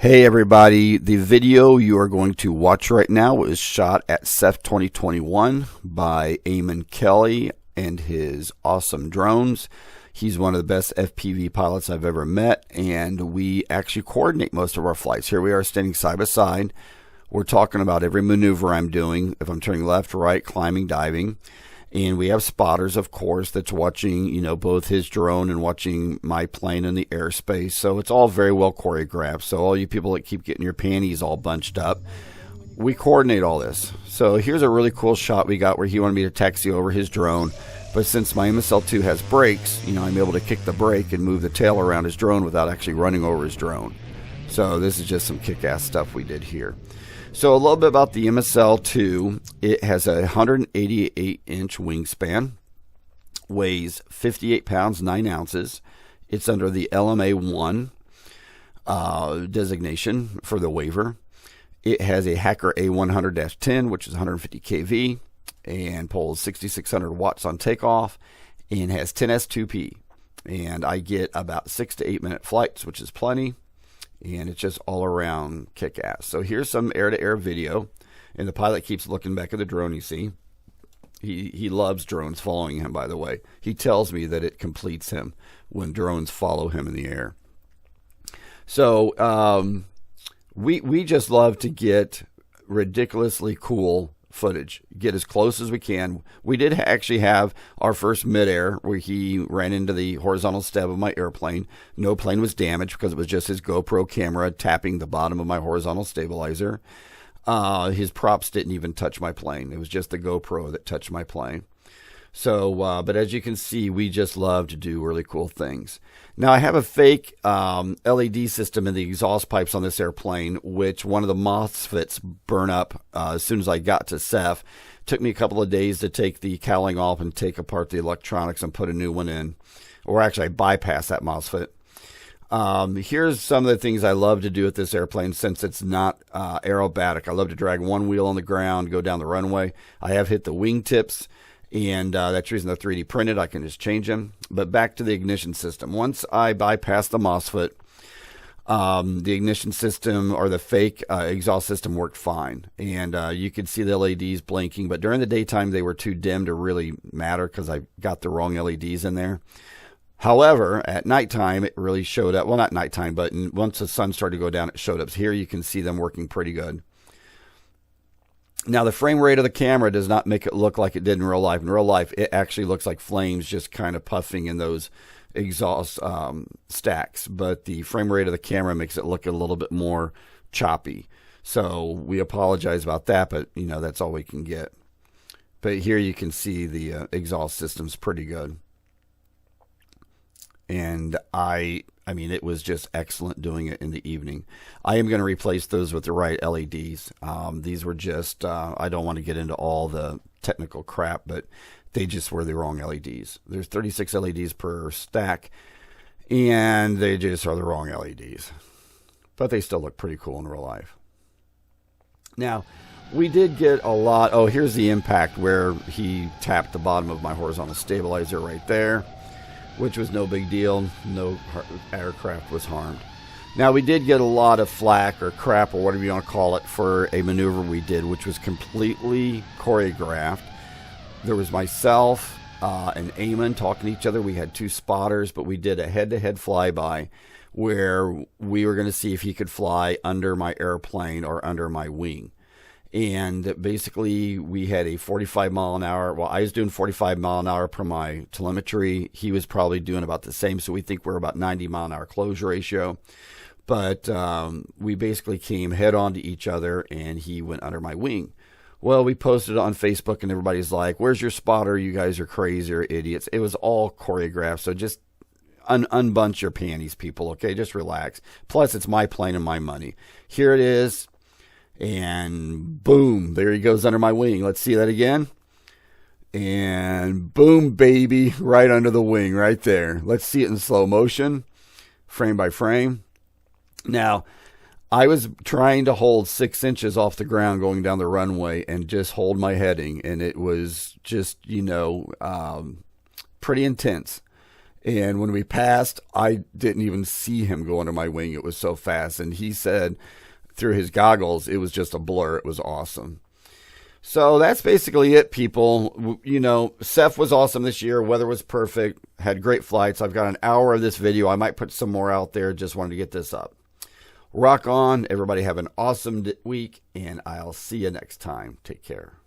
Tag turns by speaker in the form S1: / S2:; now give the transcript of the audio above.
S1: Hey everybody, the video you are going to watch right now is shot at SEFF 2021 by Eamonn Kelly and his awesome drones. He's one of the best FPV pilots I've ever met, and we actually coordinate most of our flights. Here we are standing side by side. We're talking about every maneuver I'm doing, if I'm turning left, right, climbing, diving. And we have spotters, of course, that's watching, both his drone and watching my plane in the airspace. So it's all very well choreographed. So all you people that keep getting your panties all bunched up, we coordinate all this. So here's a really cool shot we got where he wanted me to taxi over his drone. But since my Emmasalle II has brakes, I'm able to kick the brake and move the tail around his drone without actually running over his drone. So this is just some kick-ass stuff we did here. So a little bit about the Emmasalle II. It has a 188-inch wingspan, weighs 58 pounds, 9 ounces. It's under the LMA1 designation for the waiver. It has a Hacker A100-10, which is 150 kV, and pulls 6,600 watts on takeoff, and has 10 S2P. And I get about 6 to 8 minute flights, which is plenty. And it's just all around kick-ass. So here's some air-to-air video. And the pilot keeps looking back at the drone, you see. He loves drones following him, by the way. He tells me that it completes him when drones follow him in the air. So we just love to get ridiculously cool footage, get as close as we can. We did actually have our first midair where he ran into the horizontal stub of my airplane. No plane was damaged because it was just his GoPro camera tapping the bottom of my horizontal stabilizer. His props didn't even touch my plane. It was just the GoPro that touched my plane. So, but as you can see, we just love to do really cool things. Now, I have a fake LED system in the exhaust pipes on this airplane, which one of the MOSFETs burn up as soon as I got to SEFF. Took me a couple of days to take the cowling off and take apart the electronics and put a new one in. Or actually, I bypassed that MOSFET. Here's some of the things I love to do with this airplane since it's not aerobatic. I love to drag one wheel on the ground, go down the runway. I have hit the wingtips. And that's the reason they're 3D printed. I can just change them. But back to the ignition system. Once I bypass the MOSFET, the ignition system or the fake exhaust system worked fine. And you could see the LEDs blinking. But during the daytime, they were too dim to really matter because I got the wrong LEDs in there. However, at nighttime, it really showed up. Well, not nighttime, but once the sun started to go down, it showed up. So here you can see them working pretty good. Now, the frame rate of the camera does not make it look like it did in real life. In real life, it actually looks like flames just kind of puffing in those exhaust stacks. But the frame rate of the camera makes it look a little bit more choppy. So we apologize about that, but, that's all we can get. But here you can see the exhaust system's pretty good. And I mean, it was just excellent doing it in the evening. I am going to replace those with the right LEDs. These were just, I don't want to get into all the technical crap, but they just were the wrong LEDs. There's 36 LEDs per stack, and they just are the wrong LEDs. But they still look pretty cool in real life. Now, we did get a lot. Oh, here's the impact where he tapped the bottom of my horizontal stabilizer right there, which was no big deal. No aircraft was harmed. Now, we did get a lot of flack or crap or whatever you want to call it for a maneuver we did, which was completely choreographed. There was myself and Eamonn talking to each other. We had two spotters, but we did a head-to-head flyby where we were going to see if he could fly under my airplane or under my wing. And basically, we had a 45 mile an hour. Well, I was doing 45 mile an hour per my telemetry. He was probably doing about the same. So we think we're about 90 mile an hour closure ratio. But we basically came head on to each other, and he went under my wing. Well, we posted it on Facebook, and everybody's like, "Where's your spotter? You guys are crazy or idiots." It was all choreographed. So just unbunch your panties, people. Okay, just relax. Plus, it's my plane and my money. Here it is. And boom, there he goes under my wing. Let's see that again. And boom, baby, right under the wing, right there. Let's see it in slow motion, frame by frame. Now, I was trying to hold 6 inches off the ground going down the runway and just hold my heading. And it was just, pretty intense. And when we passed, I didn't even see him go under my wing. It was so fast. And he said through his goggles, it was just a blur. It was awesome. So that's basically it, people. You know, SEFF was awesome this year. Weather was perfect. Had great flights. I've got an hour of this video. I might put some more out there. Just wanted to get this up. Rock on. Everybody have an awesome week, and I'll see you next time. Take care.